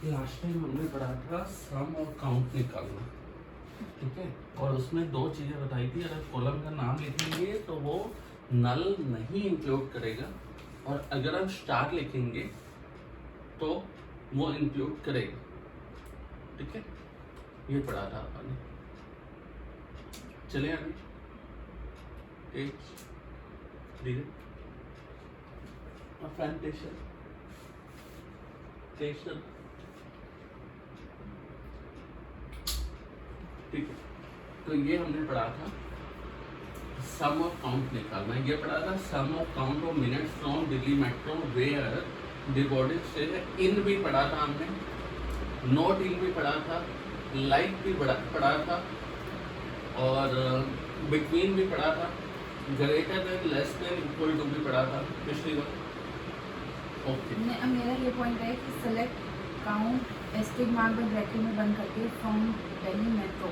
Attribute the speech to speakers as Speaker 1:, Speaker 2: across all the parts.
Speaker 1: Last time हमने पढ़ा था सम और काउंट निकालना, ठीक है। और उसमें दो चीजें बताई थी, अगर कॉलम का नाम लिखेंगे तो वो नल नहीं इंक्लूड करेगा, और अगर हम स्टार लिखेंगे तो वो इंक्लूड करेगा, ठीक है। ये पढ़ा था आपने। चलिए अभी ठीक है। तो ये हमने पढ़ा था सम ऑफ काउंट निकालना, ये पढ़ा था sum of count of minutes from Delhi metro where the body station. इन भी पढ़ा था हमने, नॉट इन भी पढ़ा था, लाइक भी पढ़ा था, और बिटवीन भी पढ़ा था, greater than less than equal to भी पढ़ा था पिछली बार। ओके,
Speaker 2: मेरा ये पॉइंट है कि सेलेक्ट काउंट एस्टिक मार्क में ब्रैकेट में बंद करके फ्रॉम दिल्ली मेट्रो,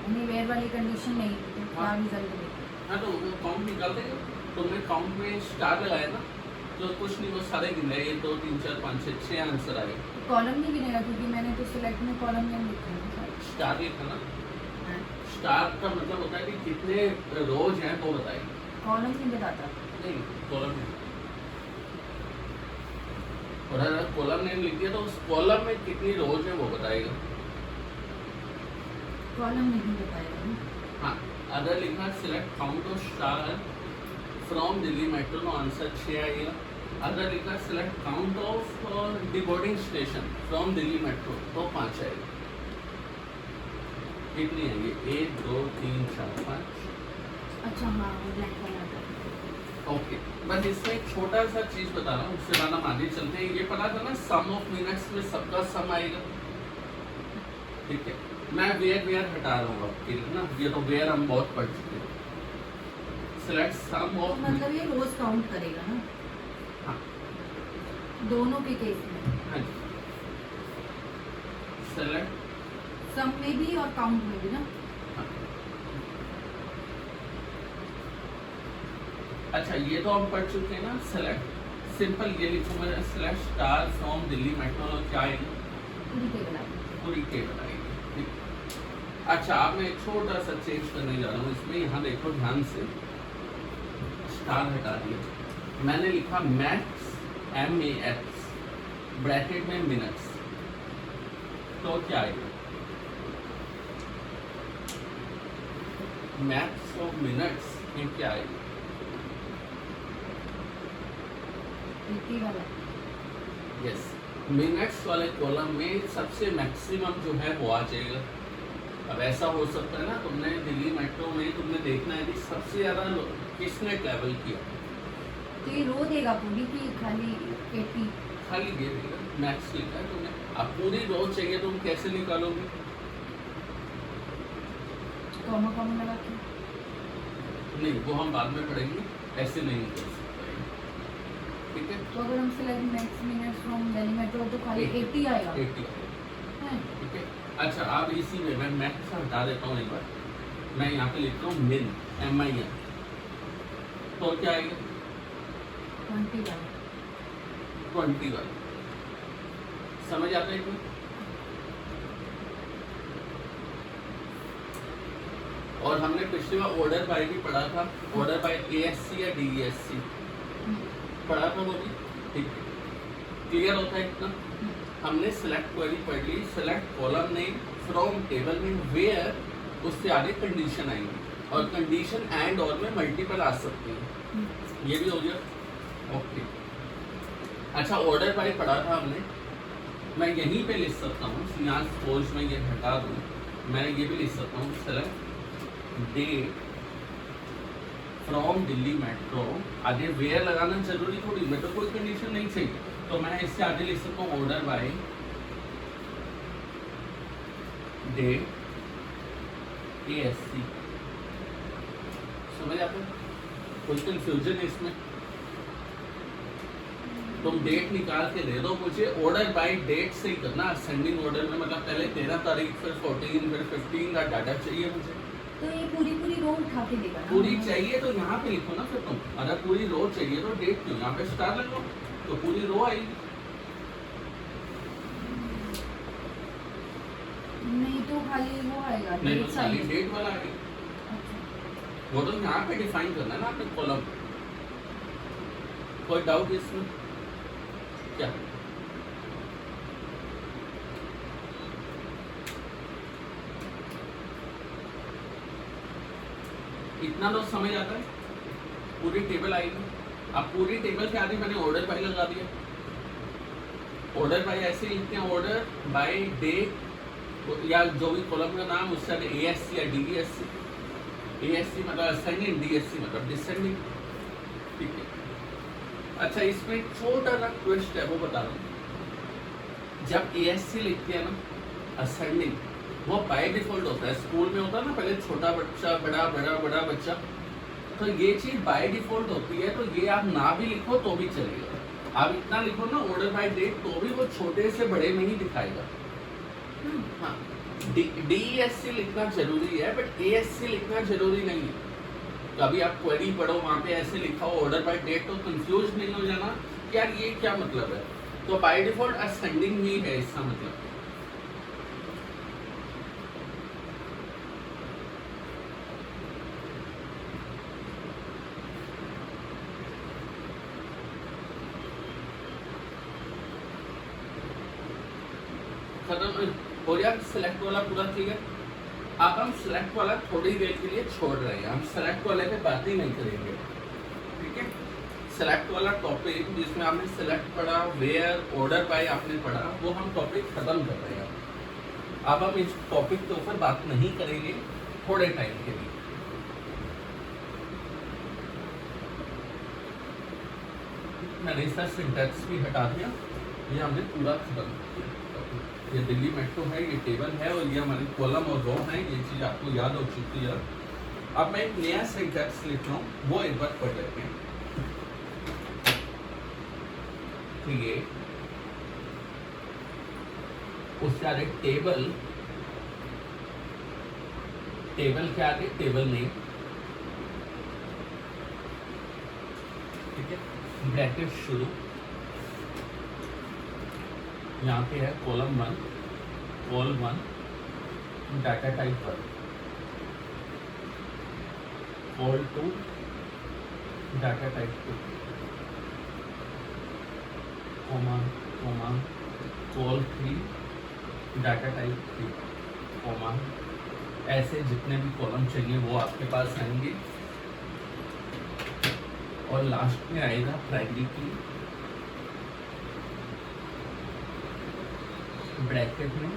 Speaker 2: यानी वेयर वाली कंडीशन नहीं, तो क्या रिजल्ट मिलेगा?
Speaker 1: हाँ, तो वो काउंट निकालते हैं। तुमने काउंट में स्टार लगाया ना, तो कुछ नहीं, वो सारे गिन रहे, 1 2 3 4 5 6 6 आंसर आए।
Speaker 2: कॉलम नहीं गिनेगा क्योंकि मैंने तो सिलेक्ट में कॉलम नहीं लिखा है।
Speaker 1: स्टार लिखा ना, स्टार का मतलब होता है कि कितने रोज हैं वो बताएगी,
Speaker 2: कॉलम नहीं बताता।
Speaker 1: नहीं कॉलम नहीं। और अगर कॉलम नेम लिख दिया तो उस कॉलम में कितनी रोज है वो बताएगा।
Speaker 2: कॉलम नहीं बताएगा।
Speaker 1: हाँ, अगर लिखा select count of star from Delhi metro, तो आंसर 6 आएगा। अगर लिखा select count of the boarding station from Delhi metro, तो 5 आएगा। कितनी आएंगे? 1 2 3 4 5।
Speaker 2: अच्छा हाँ, ब्लैंक वाला था।
Speaker 1: ओके, बस इसमें एक छोटा सा चीज बता रहा हूँ, उससे बाद हम आगे चलते हैं। ये पता था ना सम ऑफ मिनट्स में सबका सम आएगा, ठीक है। मैं वेयर हटा रहा हूँ आपके लिए ना, ये तो वेयर हम बहुत पढ़ चुके हैं। सिलेक्ट सम ऑफ,
Speaker 2: मतलब ये रोज काउंट करेगा ना?
Speaker 1: हाँ,
Speaker 2: दोनों के केस में।
Speaker 1: हाँ जी। सेलेक्ट
Speaker 2: सम में भी और काउंट में भी ना।
Speaker 1: अच्छा, ये तो हम पढ़ चुके हैं ना। सेलेक्ट सिंपल ये लिखूँ मैं, select star from Delhi metro, क्या आएगी?
Speaker 2: पूरी टेबल आएगी।
Speaker 1: पूरी टेबल आएगी। अच्छा, अब मैं एक छोटा सा चेंज करने जा रहा हूँ इसमें। यहाँ देखो ध्यान से, स्टार हटा दिया, मैंने लिखा मैक्स MAX ब्रैकेट में मिनट्स, तो क्या आएगा? मैक्स ऑफ मिनट्स में क्या आएगा? यस, मिनट्स वाले कॉलम में सबसे मैक्सिमम जो है वो आ जाएगा। अब ऐसा हो सकता है ना, तुमने दिल्ली मेट्रो में तुमने देखना है कि सबसे ज्यादा किसने ट्रैवल किया,
Speaker 2: तो ये रो देगा पूरी की खाली 80?
Speaker 1: खाली ये देगा, मैक्स लिखा है तुमने। अब पूरी रो चाहिए, तुम कैसे निकालोगे?
Speaker 2: कॉमा कॉमा लगा के?
Speaker 1: नहीं, वो हम बाद में पढ़ेंगे, ऐसे नहीं कर सकते, ठीक है।
Speaker 2: तो अगर हम select max minutes from Delhi metro, तो खाली 80 आएगा।
Speaker 1: 80, ठीक है। अच्छा, अब इसी में मैं मैक्स हटा देता हूँ एक बार, मैं यहाँ पे लिखता हूँ मिन MIN, तो क्या आएगा? 21। समझ आता है क्या? और हमने पिछली बार ऑर्डर बाय भी पढ़ा था, ऑर्डर बाय ASC या DESC पढ़ा था, वो भी ठीक है। क्लियर होता है इतना? हमने सेलेक्ट क्वेरी पढ़ ली, select column name from table में वेयर, उससे आगे कंडीशन आएंगी, और कंडीशन एंड और में मल्टीपल आ सकती है, ये भी हो गया। ओके, अच्छा, ऑर्डर बाय पढ़ा था हमने, मैं यहीं पे लिख सकता हूँ, यहाँ सपोज मैं ये हटा दूँ, मैं ये भी लिख सकता हूँ select date from Delhi metro, आगे वेयर लगाना जरूरी थोड़ी, मैं तो कोई कंडीशन नहीं चाहिए, तो मैं इससे आगे लिख सकता हूँ ऑर्डर बाय डेट ASC। समझ आता है? कोई कंफ्यूजन है इसमें? तुम डेट निकाल के दे दो मुझे, ऑर्डर बाय डेट से ही करना, असेंडिंग ऑर्डर में, मतलब पहले 13 तारीख, फिर 14, फिर 15 का डाटा चाहिए मुझे।
Speaker 2: तो ये पूरी रो उठा के देगा ना?
Speaker 1: पूरी चाहिए तो यहाँ पे लिखो ना, फिर तुम अगर पूरी रो चाहिए तो डेट क्यों, यहाँ पे स्टार लगाओ तो पूरी रो आएगी।
Speaker 2: नहीं तो खाली वो आएगा
Speaker 1: नहीं
Speaker 2: डेट
Speaker 1: तो खाली
Speaker 2: साइज।
Speaker 1: डेट वाला आएगा, वो तो यहाँ पे डिफाइन करना है ना आपने कॉलम। कोई डाउट इसमें क्या? इतना तो समझ आता है। पूरी टेबल आएगी, अब पूरी टेबल के आगे मैंने ऑर्डर बाय लगा दिया। ऑर्डर बाय ऐसे लिखते हैं, ऑर्डर बाय डेट या जो भी कॉलम का नाम उससे ASC या DSC। ASC मतलब असेंडिंग, DSC मतलब डिसेंडिंग, ठीक है। अच्छा इसमें एक छोटा सा ट्विस्ट है, वो बता रहा हूँ। जब ASC लिखते हैं ना असेंडिंग, वो बाय डिफॉल्ट होता है। स्कूल में होता है ना पहले छोटा बच्चा बड़ा बड़ा बड़ा बच्चा, तो ये चीज बाय डिफॉल्ट होती है। तो ये आप ना भी लिखो तो भी चलेगा, आप इतना लिखो ना ऑर्डर बाय डेट, तो भी वो छोटे से बड़े में ही दिखाएगा। हाँ, DESC लिखना जरूरी है बट ASC लिखना जरूरी नहीं है। कभी आप क्वेरी पढ़ो वहाँ पे ऐसे लिखा हो ऑर्डर बाय डेट, तो कंफ्यूज नहीं हो जाना कि यार ये क्या मतलब है। तो बाय डिफॉल्ट असेंडिंग ही है इसका मतलब। खत्म हो गया सिलेक्ट वाला पूरा, ठीक है। अब हम सिलेक्ट वाला थोड़ी देर के लिए छोड़ रहे हैं, हम सिलेक्ट वाले पे बात ही नहीं करेंगे, ठीक है। सिलेक्ट वाला टॉपिक जिसमें आपने सिलेक्ट पढ़ा, वेयर, ऑर्डर बाय आपने पढ़ा, वो हम टॉपिक खत्म कर रहे हैं। अब हम इस टॉपिक के ऊपर बात नहीं करेंगे थोड़े टाइम के लिए। मैंने इसका सिंटैक्स भी हटा दिया, ये हमने पूरा खत्म किया। ये दिल्ली मेट्रो है, ये टेबल है और ये हमारी कॉलम और रो है, ये चीज़ आपको याद हो चुकी है। अब मैं एक नया सिंटैक्स लिख रहा हूँ, वो एक बार पढ़ लेते हैं। तो ये उसके आगे टेबल, टेबल के आगे टेबल नेम, ठीक है, ब्रैकेट शुरू, यहाँ पे है column 1, call 1, data type 1, call 2, data type 2, comma comma, call 3, data type 3, comma. ऐसे जितने भी कॉलम चाहिए वो आपके पास आएंगे और लास्ट में आएगा प्राइमरी की, ब्रैकेट में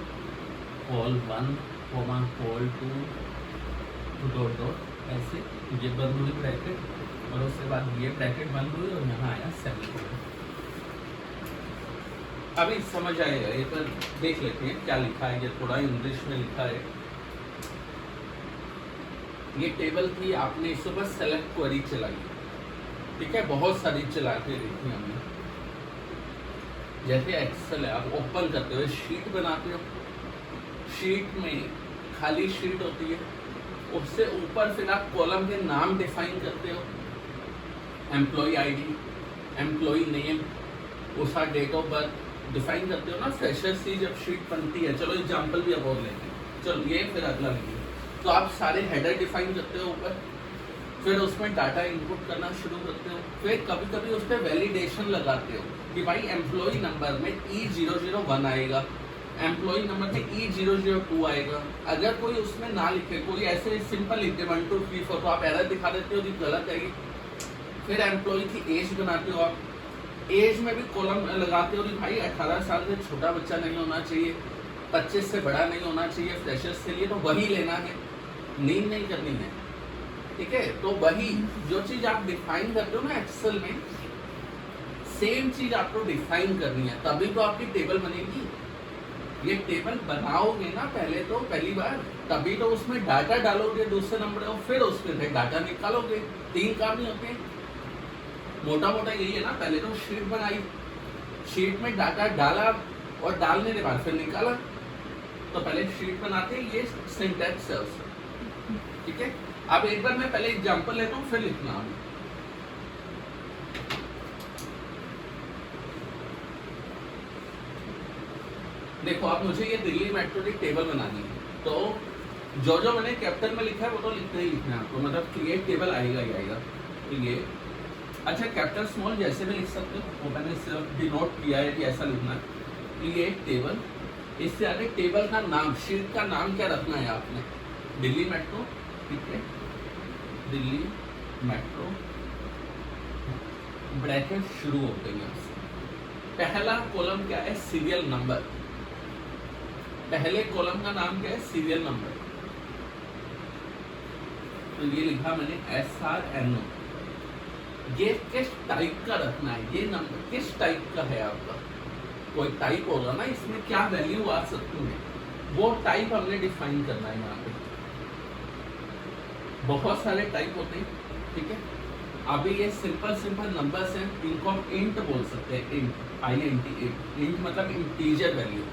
Speaker 1: call 1, comma call 2, dot dot, ऐसे ये बंद हुई ब्रैकेट और उसके बाद ये ब्रैकेट बंद हुई और यहाँ आया सेमीकोलन। अभी समझ आएगा, ये पर देख लेते हैं क्या लिखा है। ये थोड़ा इंग्लिश में लिखा है। ये टेबल थी, आपने इस सुबह सेलेक्ट क्वेरी चलाई, ठीक है, बहुत सारी चला के देखी हमने। जैसे एक्सेल है, आप ओपन करते हो, शीट बनाते हो, शीट में खाली शीट होती है, उससे ऊपर फिर आप कॉलम के नाम डिफाइन करते हो, एम्प्लॉय आईडी, एम्प्लॉय नेम, उसका डेट ऑफ बर्थ डिफाइन करते हो ना। फ्रेशर से जब शीट बनती है, चलो एग्जांपल भी अब और लेंगे, चलो ये फिर अगला लेंगे। तो आप सारे हेडर डिफाइन करते हो ऊपर, फिर उसमें डाटा इनपुट करना शुरू करते हो, फिर कभी कभी उस पर वैलिडेशन लगाते हो कि भाई एम्प्लॉय नंबर में E001 आएगा, एम्प्लॉय नंबर में E002 आएगा। अगर कोई उसमें ना लिखे, कोई ऐसे सिंपल लिखे 1 2 3 4, तो आप एरर दिखा देते हो कि गलत है। फिर एम्प्लॉय की एज बनाते हो आप, एज में भी कॉलम लगाते हो कि भाई 18 साल से छोटा बच्चा नहीं होना चाहिए, 25 से बड़ा नहीं होना चाहिए फ्रेशर्स के लिए, तो वही लेना है, नींद नहीं करनी है, ठीक है। तो वही जो चीज़ आप डिफाइन करते हो ना एक्सेल में, सेम चीज़ आपको डिफाइन करनी है, तभी तो आपकी टेबल बनेगी। ये टेबल बनाओगे ना पहले, तो पहली बार, तभी तो उसमें डाटा डालोगे दूसरे नंबर और फिर उसमें से डाटा निकालोगे। 3 काम ही होते हैं, मोटा मोटा यही है ना। पहले तो शीट बनाई, शीट में डाटा डाला और डालने के बाद फिर निकाला, तो पहले शीट बनाते हैं, ये सिंटैक्स है उसका, ठीक है। अब एक बार मैं पहले एग्जांपल लेता हूँ, फिर लिखना है। देखो अब मुझे ये दिल्ली मेट्रो की टेबल बनानी है, तो जो जो मैंने कैपिटल में लिखा है वो तो लिखना ही लिखना है आपको, मतलब क्रिएट टेबल आएगा ही आएगा। तो ये अच्छा कैपिटल स्मॉल जैसे भी लिख सकते हो, वो मैंने सिर्फ डिनोट किया है कि ऐसा लिखना है। क्रिएट टेबल, इससे आगे टेबल का नाम, शीट का नाम क्या रखना है आपने, दिल्ली मेट्रो, ठीक है, दिल्ली मेट्रो, ब्रैकेट शुरू हो गई है। पहला कॉलम क्या है, सीरियल नंबर, पहले कॉलम का नाम क्या है, सीरियल नंबर। तो ये लिखा मैंने SRNO। ये किस टाइप का रखना है, ये नंबर किस टाइप का है आपका, कोई टाइप होगा ना, इसमें क्या वैल्यू आ सकती है, वो टाइप हमने डिफाइन करना है। यहाँ पे बहुत सारे टाइप होते हैं, ठीक है। अभी ये सिंपल सिंपल नंबर्स हैं, इनको हम इंट बोल सकते हैं, इंट, INT, इंट मतलब इंटीजर वैल्यू,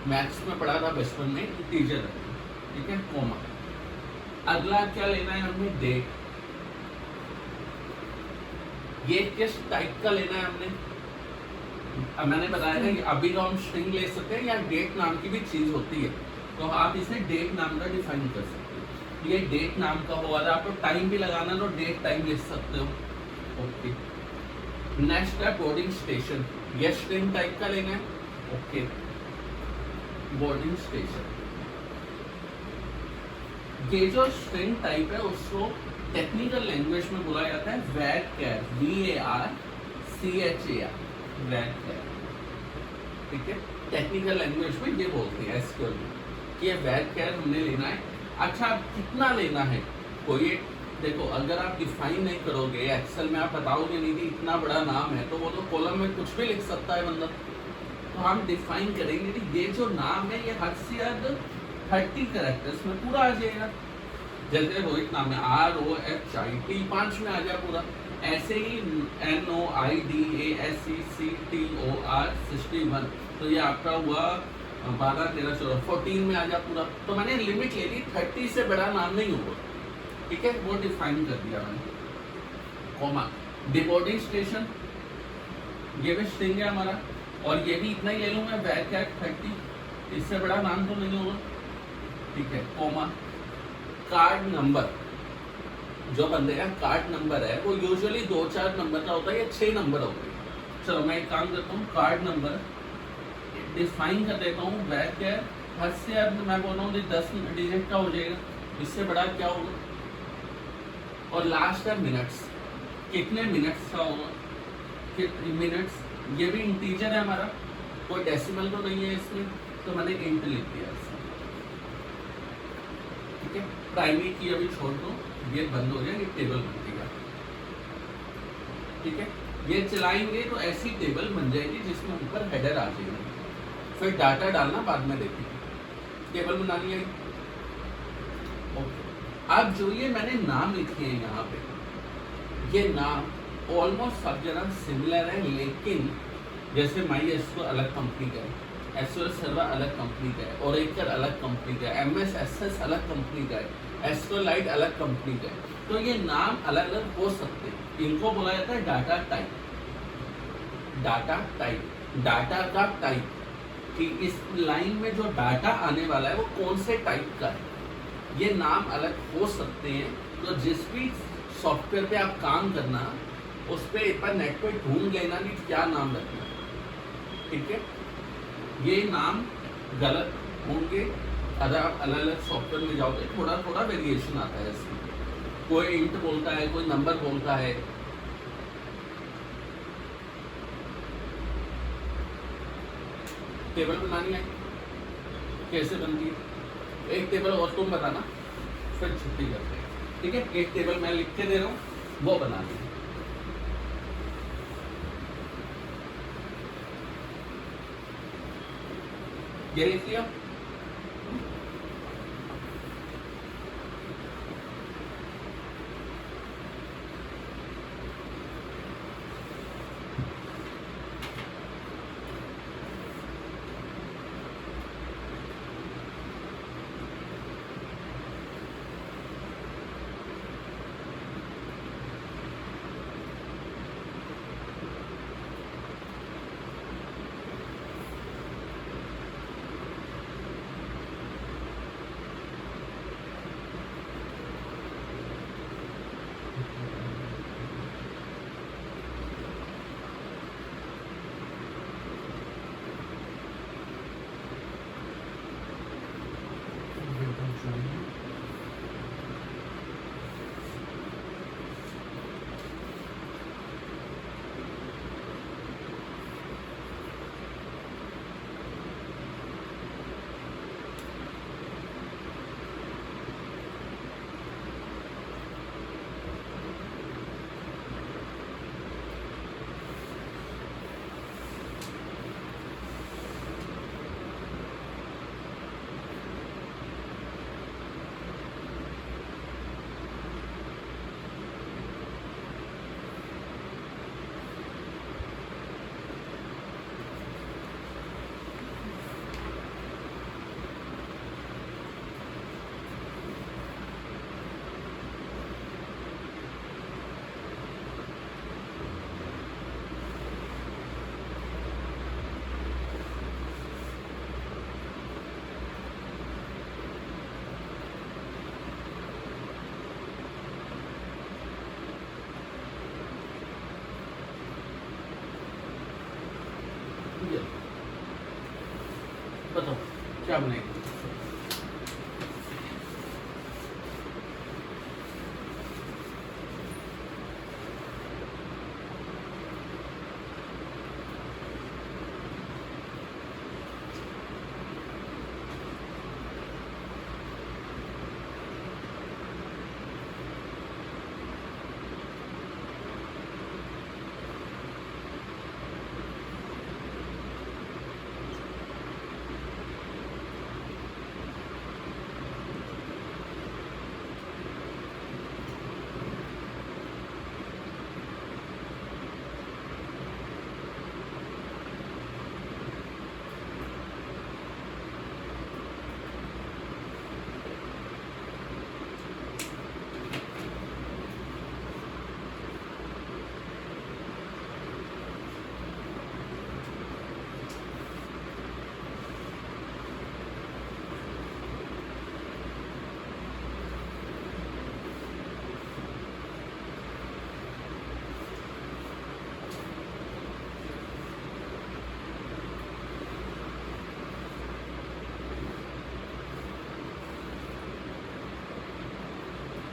Speaker 1: मैथ्स में पढ़ा था बचपन में, इंटीजर वैल्यू, ठीक है, कोमा। अगला क्या लेना है हमने, डेट, ये किस टाइप का लेना है हमने, अब मैंने बताया था कि अभी तो हम स्ट्रिंग ले सकते हैं या डेट नाम की भी चीज होती है, तो आप इसे डेट नाम का डिफाइन कर सकते हैं। ये डेट नाम का होगा, अगर आपको टाइम भी लगाना तो डेट टाइम लिख सकते हो, ओके। नेक्स्ट है बोर्डिंग स्टेशन, ये स्ट्रिंग टाइप का लेना है, ओके, बोर्डिंग स्टेशन। ये जो स्ट्रिंग टाइप है उसको टेक्निकल लैंग्वेज में बोला जाता है वैरचैर, VARCHAR, वैरचैर, ठीक है। टेक्निकल लैंग्वेज में ये बोलते हैं SQL में कि ये वैरचैर हमने लेना है। अच्छा कितना लेना है, कोई देखो अगर आप डिफाइन नहीं करोगे एक्सेल में, आप बताओगे नहीं कि इतना बड़ा नाम है, तो वो तो कॉलम में कुछ भी लिख सकता है बंदा। तो हम डिफाइन करेंगे कि ये जो नाम है ये हद से हद 30 कैरेक्टर्स में पूरा आ जाएगा। जैसे रोहित नाम है, ROHIT 5 में आ जाए पूरा, ऐसे ही NOIDASECTOR 61, तो ये आपका हुआ 12 13 14 14 में आ जाए पूरा। तो मैंने लिमिट ले ली, 30 से बड़ा नाम नहीं होगा, ठीक है, वो डिफाइन कर दिया मैंने, कॉमा। डिबोर्डिंग स्टेशन, ये भी स्ट्रिंग है हमारा, और ये भी इतना ही ले लूँ मैं, वैरचैर 30, इससे बड़ा नाम तो नहीं होगा, ठीक है, कॉमा। कार्ड नंबर, जो बंदे का कार्ड नंबर है वो यूजुअली 2-4 नंबर का होता है या 6 नंबर होते हैं। चलो मैं एक काम करता हूँ, कार्ड नंबर डिफाइन कर देता हूँ, वैरचैर हद से हद मैं बोल रहा हूँ 10 डिजिट का हो जाएगा, इससे बड़ा क्या होगा। और लास्ट है मिनट्स, कितने मिनट्स का होगा, कितने मिनट्स, ये भी इंटीजर है हमारा, कोई डेसिमल तो नहीं है इसमें, तो मैंने इंट लिख दिया इसमें, ठीक है। प्राइमरी की अभी छोड़ दो, ये बंद हो गया, ये टेबल बन गया, ठीक है। ये चलाएंगे तो ऐसी टेबल बन जाएगी जिसमें ऊपर हेडर आ जाएगा, फिर डाटा डालना बाद में देखेंगे, टेबल बनानी है, ओके। अब जो ये मैंने नाम लिखे हैं यहाँ पे, ये नाम ऑलमोस्ट सब जगह सिमिलर है, लेकिन जैसे MySQL अलग कंपनी का है, SQL सर्वर अलग कंपनी का है, Oracle अलग कंपनी का है, MS Access अलग कंपनी का है, SQLite अलग कंपनी का है, तो ये नाम अलग अलग हो सकते हैं। इनको बोला जाता है data type, data type, data का टाइप, कि इस लाइन में जो डाटा आने वाला है वो कौन से टाइप का है, ये नाम अलग हो सकते हैं। तो जिस भी सॉफ्टवेयर पे आप काम करना, उस पे एक बार नेट पे ढूंढ लेना कि क्या नाम रखना, ठीक है। ये नाम गलत होंगे, अगर आप अलग अलग सॉफ्टवेयर में जाओगे थोड़ा थोड़ा वेरिएशन आता है इसमें, कोई इंट बोलता है, कोई नंबर बोलता है। टेबल बनानी है, कैसे बनती है, एक टेबल और तुम बताना, फिर छुट्टी करते हैं, ठीक है। एक टेबल मैं लिख के दे रहा हूँ, वो बनानी है। ये लिख लिया, बताओ क्या बनाएंगे?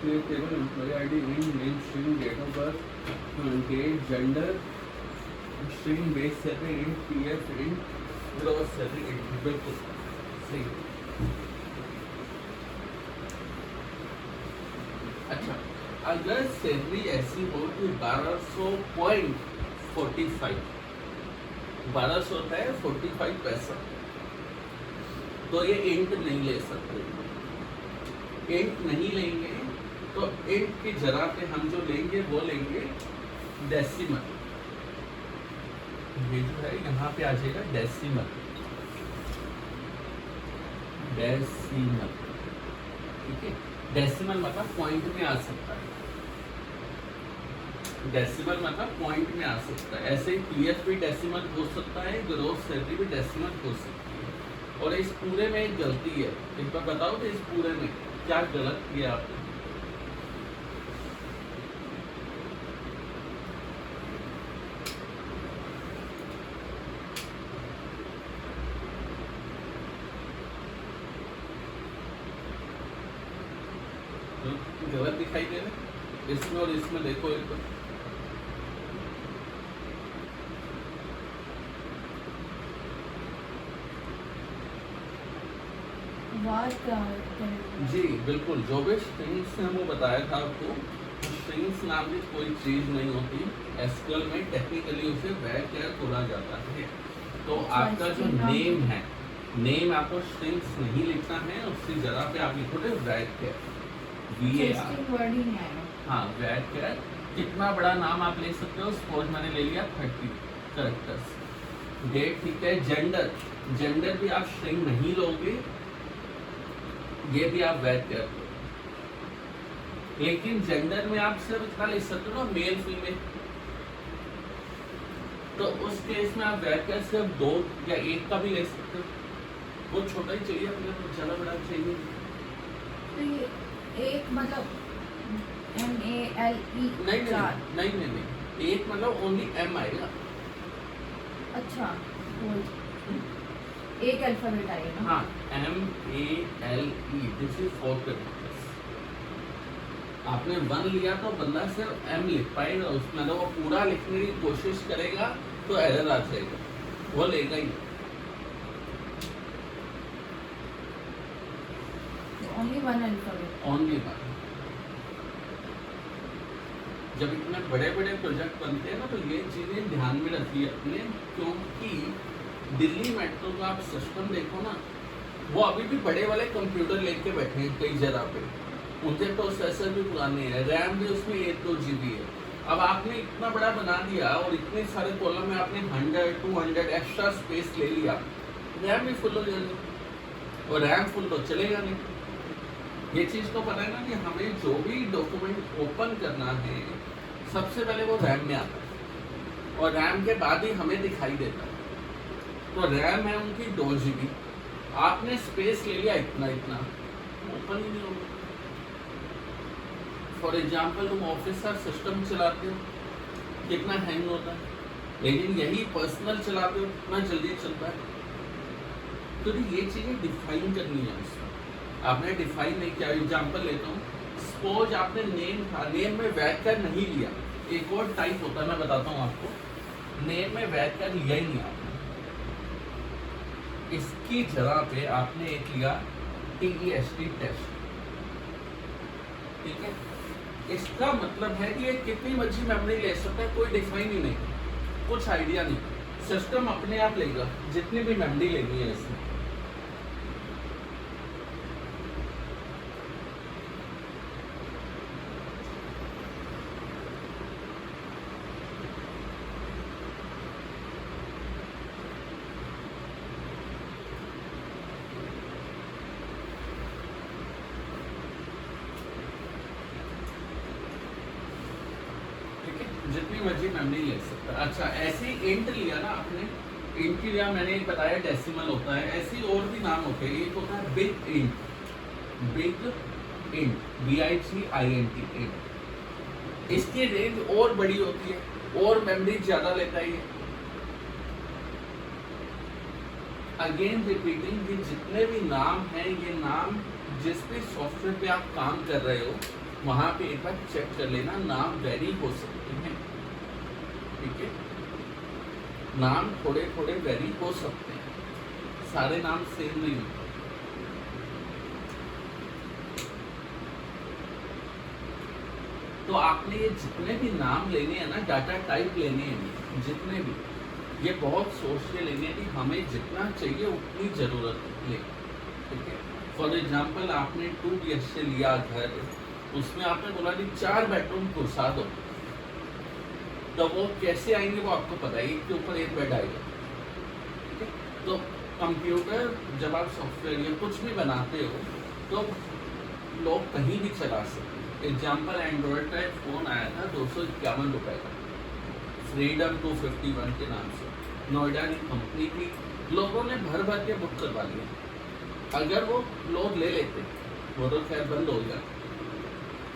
Speaker 1: Create table employee ID in name string date of birth date gender string base salary int pf int gross salary int बिल्कुल सही। अच्छा अगर सैलरी ऐसी हो कि 1200.45 1200 होता है 45 पैसा, तो ये इंट नहीं ले सकते। इंट नहीं लेंगे तो इंट की जगह पे हम जो लेंगे वो लेंगे डेसिमल। ये जो है यहाँ पे आ जाएगा डेसिमल, डेसिमल ठीक है। डेसिमल मतलब पॉइंट में आ सकता है, डेसिमल मतलब पॉइंट में आ सकता है। ऐसे ही पीएफ भी डेसिमल हो सकता है, ग्रोस सैलरी भी डेसिमल हो सकती है। और इस पूरे में एक गलती है, एक बार बताओ कि इस पूरे में क्या गलत किया आपने? गलत दिखाई दे रहा इसमें और इसमें, देखो एक बार। जी बिल्कुल, जो भी स्ट्रिंग्स हैं वो बताया था आपको। स्ट्रिंग्स नाम की कोई चीज नहीं होती एसक्यूएल में, टेक्निकली उसे वैर बोला जाता है। तो आपका जो नेम है, नेम आपको स्ट्रिंग्स नहीं लिखना है, उसकी जगह पे आप लिखोगे वैर हाँ वैर। कितना बड़ा नाम आप ले सकते हो, सपोज मैंने ले लिया 30 कैरेक्टर्स। डेट ठीक है। जेंडर, जेंडर भी आप स्ट्रिंग नहीं लोगे, ये भी आप वैर कर दो। लेकिन जेंडर में आप सिर्फ इतना ले सकते हो ना, मेल फीमेल। तो उस केस में आप वैर कर सिर्फ 2 या 1 का भी ले सकते हो। वो छोटा ही चाहिए अपने को, ज्यादा बड़ा चाहिए।
Speaker 2: तो ये एक मतलब MALE
Speaker 1: नहीं, एक मतलब ओनली M आएगा।
Speaker 2: अच्छा एक अल्फाबेट आएगा।
Speaker 1: हाँ MALE, दिस इज 4 कैरेक्टर्स। आपने 1 लिया तो बंदा सिर्फ M लिख पाएगा उसमें, तो वो पूरा लिखने की कोशिश करेगा तो एरर आ जाएगा, वो लेगा ही।
Speaker 2: Only 1 alphabet,
Speaker 1: only 1। जब इतने बड़े बड़े प्रोजेक्ट बनते हैं ना, तो ये चीज़ें ध्यान में रखिए अपने, क्योंकि दिल्ली मेट्रो का आप सिस्टम देखो ना, वो अभी भी बड़े वाले कंप्यूटर लेके बैठे हैं कई जगह पे। उनके प्रोसेसर भी पुराने हैं, रैम भी उसमें 1-2 GB है। अब आपने इतना बड़ा बना दिया और इतने सारे कॉलम में आपने 100-200 एक्स्ट्रा स्पेस ले लिया, रैम भी फुल हो जाएगी, और रैम फुल तो चलेगा नहीं। ये चीज़ तो पता है ना कि हमें जो भी डॉक्यूमेंट ओपन करना है, सबसे पहले वो रैम में आता है, और रैम के बाद ही हमें दिखाई देता है। तो रैम है उनकी 2 GB, आपने स्पेस ले लिया इतना, ओपन ही नहीं होगा। फॉर एग्जाम्पल तुम ऑफिस का सिस्टम चलाते हो, कितना हैंग होता है, लेकिन यही पर्सनल चलाते हो कितना जल्दी चलता है। तो ये चीजें डिफाइन करनी है उसमें। आपने डिफाइन नहीं किया। एग्जाम्पल लेता हूँ, सपोज आपने नेम था, नेम में वैकर नहीं लिया। एक और टाइप होता है, मैं बताता हूँ आपको, नेम में वैकर लिया ही नहीं आपने, इसकी जगह पे आपने एक लिया TEST टेस्ट, ठीक है। इसका मतलब है कि ये कितनी मर्जी मेमोरी ले सकता है, कोई डिफाइन ही नहीं, कुछ आइडिया नहीं, सिस्टम अपने आप लेगा जितनी भी मेमोरी लेनी है इसमें। जितनी मर्जी मेमोरी ले सकता है। अच्छा, ऐसे ही इंट लिया ना आपने, इंट की लिया, मैंने बताया डेसिमल होता है, ऐसे ही और भी नाम होते हैं। एक होता है big int, big int, BIGINT int. इसकी रेंज और बड़ी होती है और मेमोरी ज्यादा लेता है ये। अगेन रिपीटिंग, ये जितने भी नाम हैं, ये नाम जिस भी सॉफ्टवेयर पे आप काम कर रहे हो वहां पे एक बार चेक कर लेना, नाम वेरी हो सकते हैं, ठीक है। नाम थोड़े थोड़े वेरी हो सकते हैं, सारे नाम सेम नहीं होते। तो आपने ये जितने भी नाम लेने हैं ना, डाटा टाइप लेने हैं, जितने भी, ये बहुत सोच के लेने हैं कि हमें जितना चाहिए उतनी जरूरत ले, ठीक है। फॉर एग्जाम्पल, आपने 2 BHK लिया घर, उसमें आपने बोला कि 4 बेडरूम घुसा दो, तो वो कैसे आएंगे वो आपको पता है, एक के ऊपर एक बेड आएगा, ठीक है। तो कंप्यूटर जब आप सॉफ्टवेयर या कुछ भी बनाते हो तो लोग कहीं भी चला सकते हैं। एग्जाम्पल, एंड्रॉयड का एक फ़ोन आया था 251 रुपए का, फ्रीडम 251 के नाम से, नोएडा की कंपनी थी, लोगों ने भर भर के बुक करवा लिया। अगर वो लोग ले लेते, वो तो खैर बंद हो गया।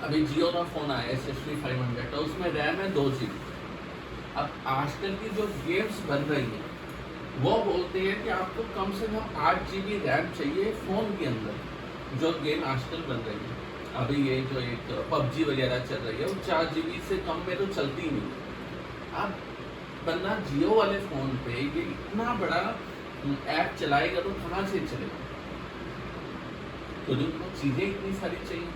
Speaker 1: अभी जियो का फ़ोन आया SSD 500 का, उसमें रैम है 2 GB। अब आजकल की जो गेम्स बन रही हैं वो बोलते हैं कि आपको कम से कम 8 GB रैम चाहिए फ़ोन के अंदर। जो गेम आजकल बन रही है, अभी ये जो एक PUBG वगैरह चल रही है, वो 4 GB से कम में तो चलती ही नहीं। अब बंदा जियो वाले फ़ोन पे ये इतना बड़ा ऐप चलाएगा तो कहाँ से चलेगा, तो उनको चीज़ें इतनी सारी चाहिए।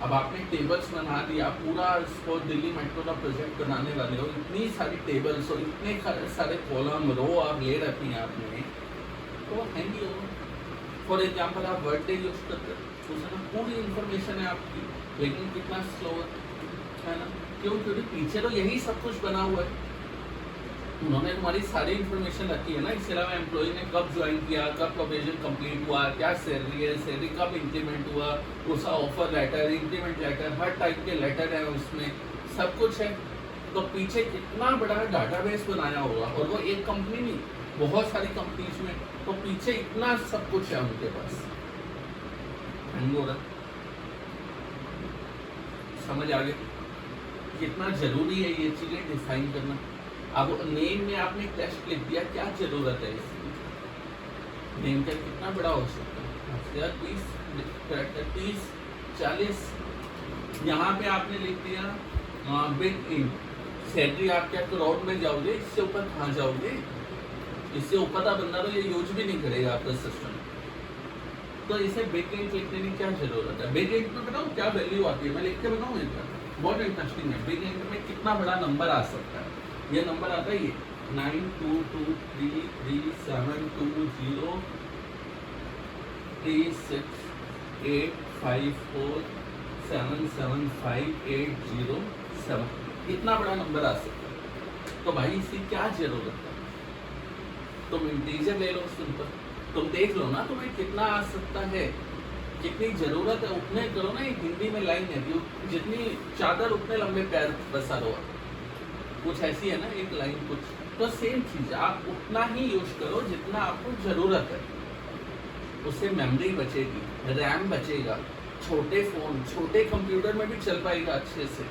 Speaker 1: अब आपने टेबल्स बना दिया, पूरा इसको दिल्ली मेट्रो का प्रोजेक्ट बनाने वाले हो, इतनी सारी टेबल्स और इतने सारे कॉलम रो आप ले रखी हैं आपने, तो हैंगी होगा। फॉर एग्जाम्पल, आप वर्ड डे यूज करते हो, उसमें पूरी इंफॉर्मेशन है आपकी, लेकिन कितना स्लो है ना, क्यों? क्योंकि पीछे तो यही सब कुछ बना हुआ है, उन्होंने तुम्हारी सारी इन्फॉर्मेशन रखी है ना। इसके अलावा एम्प्लॉय ने कब ज्वाइन किया, कब प्रोबेशन कंप्लीट हुआ, क्या सैलरी है, सैलरी कब इंक्रीमेंट हुआ, उसका ऑफर लेटर, इंक्रीमेंट लेटर, हर टाइप के लेटर है उसमें, सब कुछ है। तो पीछे कितना बड़ा डाटाबेस बनाया होगा, और वो एक कंपनी नहीं, बहुत सारी कंपनीज में, तो पीछे इतना सब कुछ है उनके पास। समझ आ गया कितना जरूरी है ये चीजें डिफाइन करना। अब नेम में आपने टेस्ट लिख दिया, क्या जरूरत है इसकी? नेम का कितना बड़ा हो सकता है, 30, 30, 40। यहाँ पे आपने लिख दिया बिग इंट, सैलरी आप क्या करोड़ में जाओगे, इससे ऊपर कहाँ जाओगे? इससे ऊपर का बंदा तो ये यूज भी नहीं करेगा आपका सिस्टम। तो इसे बिग इंट लिखने की क्या जरूरत है? बिग इंट में बताओ क्या वैल्यू आती है, मैं लिख के बताऊँ एक बार, बहुत इंटरेस्टिंग है। बिग इंट में कितना बड़ा नंबर आ सकता है, ये नंबर आता है ये 922337203854775807, इतना बड़ा नंबर आ सकता है। तो भाई इसकी क्या जरूरत है? तुम इंटीजर ले लो, सिंपल, तुम देख लो ना तुम्हें कितना आ सकता है, जितनी जरूरत है उतने करो ना। एक हिंदी में लाइन है, जितनी चादर उतने लंबे पैर पसारो, कुछ ऐसी है ना एक लाइन कुछ। तो सेम चीज, आप उतना ही यूज करो जितना आपको जरूरत है, उससे मेमोरी बचेगी, रैम बचेगा, छोटे फोन, छोटे कंप्यूटर में भी चल पाएगा अच्छे से।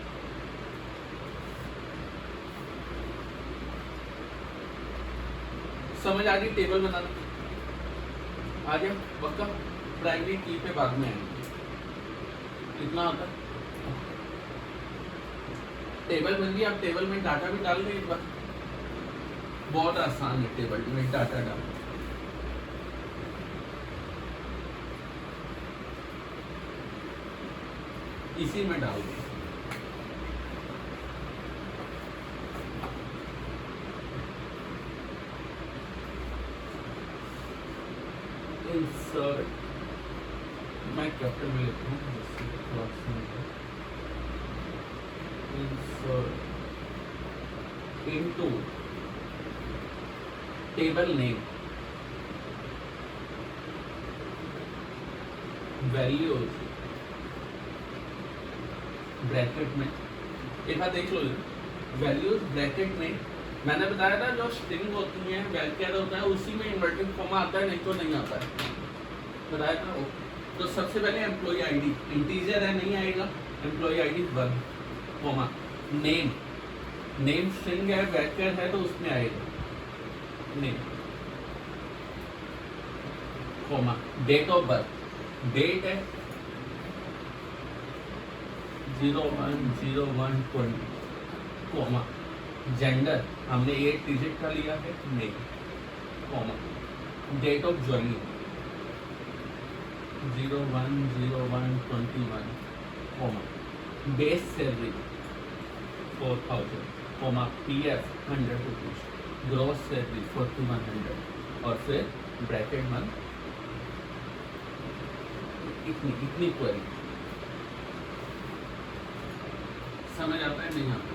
Speaker 1: समझ आ गई टेबल बनाना? आ गया पक्का। प्राइमरी की पे बाद में आएंगे। कितना होता है? टेबल बन गई। आप टेबल में डाटा भी डाल दें एक बार। बहुत आसान है टेबल में डाटा डालना। इसी में डाल दें। इंसर्ट, मैं कैपिटल में लेता हूँ। Insert into table name values bracket में। एक बार देख लो, वैल्यूज ब्रैकेट में मैंने बताया था जो स्ट्रिंग होती है वैल्यूर होता है उसी में इन्वर्टेड कॉमा आता है, नहीं तो नहीं आता है, बताया था वो। तो सबसे पहले एम्प्लॉय आईडी इंटीजर है नहीं आएगा, employ ID 1 comma name, name string है वैल्यूर है तो उसमें आएगा name comma date of birth, date है 01/01/20 कॉमा जेंडर हमने 8 डिजिट का लिया है नहीं comma date of joining 01/01/21 comma base salary 4000 comma PF 100 rupees, gross salary 4100 और फिर ब्रैकेट में इतनी क्वेरी। समझ आता है नहीं आता?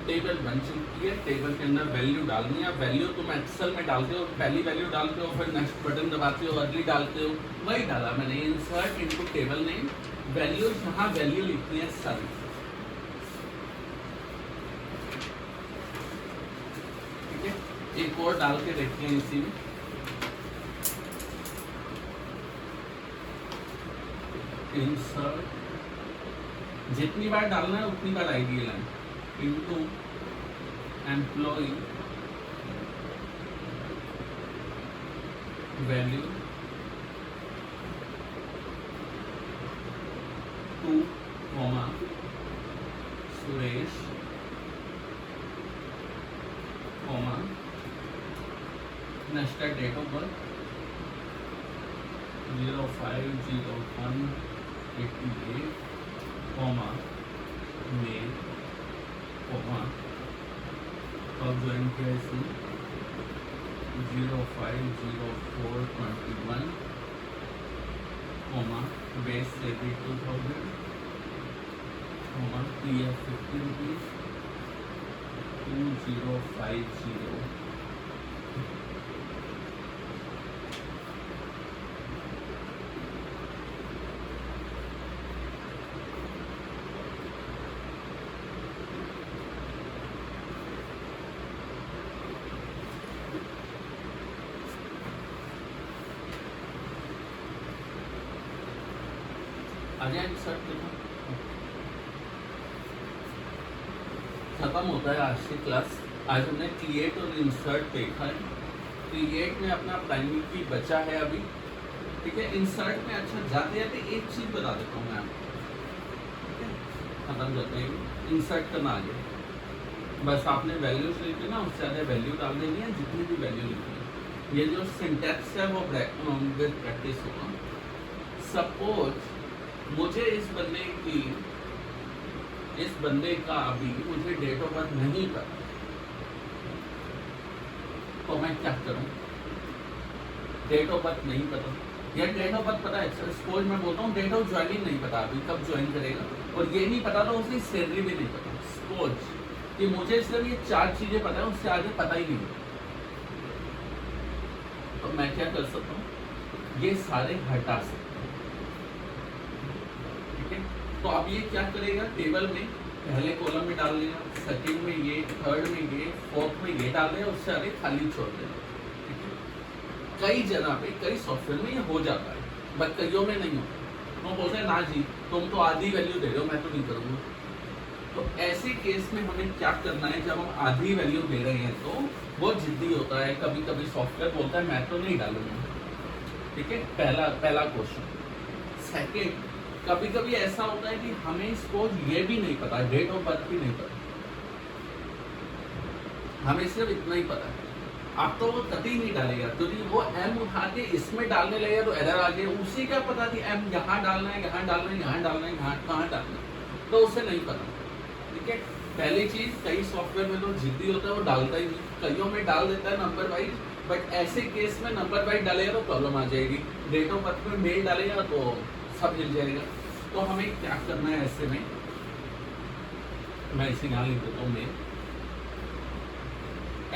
Speaker 1: टेबल बन चुकी है। टेबल के अंदर वैल्यू डालनी है। वैल्यू तुम एक्सेल में डालते हो, पहली वैल्यू डालते हो, फिर नेक्स्ट बटन दबाते हो, अगली डालते हो, वही डाला मैंने। Insert into table name value, यहाँ वैल्यू लिखनी है सारी। ठीक है, एक और डाल के देखते हैं इसी में। इंसर्ट जितनी बार डालना है उतनी बार आएगी ये line. Into employ value 2 comma Suresh comma next date of birth 05/01/88 comma male comma कब ज्वाइन किया इसमें 05/04/21 comma base salary 2000 comma PF 50 rupees 2050 insert खत्म होता है आज की क्लास। आज हमने क्रिएट और इंसर्ट देखा है। क्रिएट में अपना प्राइमरी की बचा है अभी, ठीक है। इंसर्ट में अच्छा जाते जाते एक चीज बता देता हूँ मैं आपको, ठीक है। खत्म करते हैं, इंसर्ट करना आ गया। बस आपने वैल्यूज लिखी ना, उससे ज़्यादा वैल्यू डाल देनी है, जितनी भी वैल्यू लिखी है। ये जो सिंटैक्स है वो प्रैक्टिस होगा। सपोज मुझे इस बंदे का अभी मुझे डेट ऑफ बर्थ नहीं पता, तो मैं क्या करूं? डेट ऑफ बर्थ नहीं पता या डेट ऑफ बर्थ पता है, सपोज मैं बोलता हूँ डेट ऑफ ज्वाइनिंग नहीं पता, अभी कब ज्वाइन करेगा, और ये नहीं पता तो उसकी सैलरी भी नहीं पता। सपोज कि मुझे सिर्फ ये 4 चीजें पता है, उससे आगे पता ही नहीं, तो मैं क्या कर सकता हूँ? ये सारे हटा सकता हूँ। तो अब ये क्या करेगा? टेबल में पहले कॉलम में डाल देगा, सेकंड में ये, थर्ड में ये, फोर्थ में ये डाल देगा, उससे आगे खाली छोड़ देगा। ठीक है, कई जगह पे कई सॉफ्टवेयर में ये हो जाता है, बट कईयों में नहीं होता। वो बोलते हैं ना जी तुम तो आधी वैल्यू दे रहे हो, मैं तो नहीं करूँगा। तो ऐसे केस में हमें क्या करना है? जब हम आधी वैल्यू दे रहे हैं तो बहुत जिद्दी होता है, कभी कभी सॉफ्टवेयर बोलता है मैं तो नहीं डालूंगा, ठीक है, पहला क्वेश्चन। सेकेंड, कभी कभी ऐसा होता है कि हमें सपोज ये भी नहीं पता, डेट ऑफ बर्थ भी नहीं पता, हमें सिर्फ इतना ही पता है, आप तो वो कभी नहीं डालेगा, तो वो एम उठा के इसमें डालने लगेगा तो एरर आ गया, उसी का पता कि एम यहाँ डालना है, यहाँ डालना है, यहाँ डालना है, यहाँ कहाँ डालना है, तो उसे नहीं पता, ठीक है। पहली चीज, कई सॉफ्टवेयर में तो जिद्दी होता है, वो डालता ही नहीं, कईयों में डाल देता है नंबर वाइज, बट ऐसे केस में नंबर वाइज डालेगा तो प्रॉब्लम आ जाएगी, डेट ऑफ बर्थ में मेल डालेगा तो सब हिल जाएगा। तो हमें क्या करना है ऐसे में, मैं इसे यहाँ लिख देता हूँ मेल,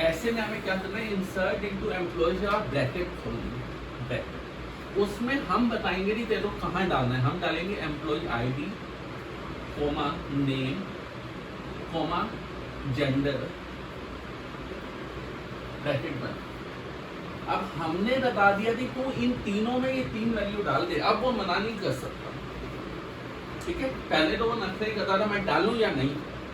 Speaker 1: ऐसे में हमें क्या करना है, इंसर्ट इनटू एम्प्लॉयज या ब्रैकेट खोलेंगे, ब्रैकेट, उसमें हम बताएंगे नहीं तेरे को कहाँ डालना है, हम डालेंगे employ ID, comma name, comma gender, bracket बंद। अब हमने बता दिया कि तू इन तीनों में ये 3 वैल्यू डाल दे, अब वो मना नहीं कर सकता, ठीक है। पहले तो वो नखरे करता था मैं डालूं या नहीं,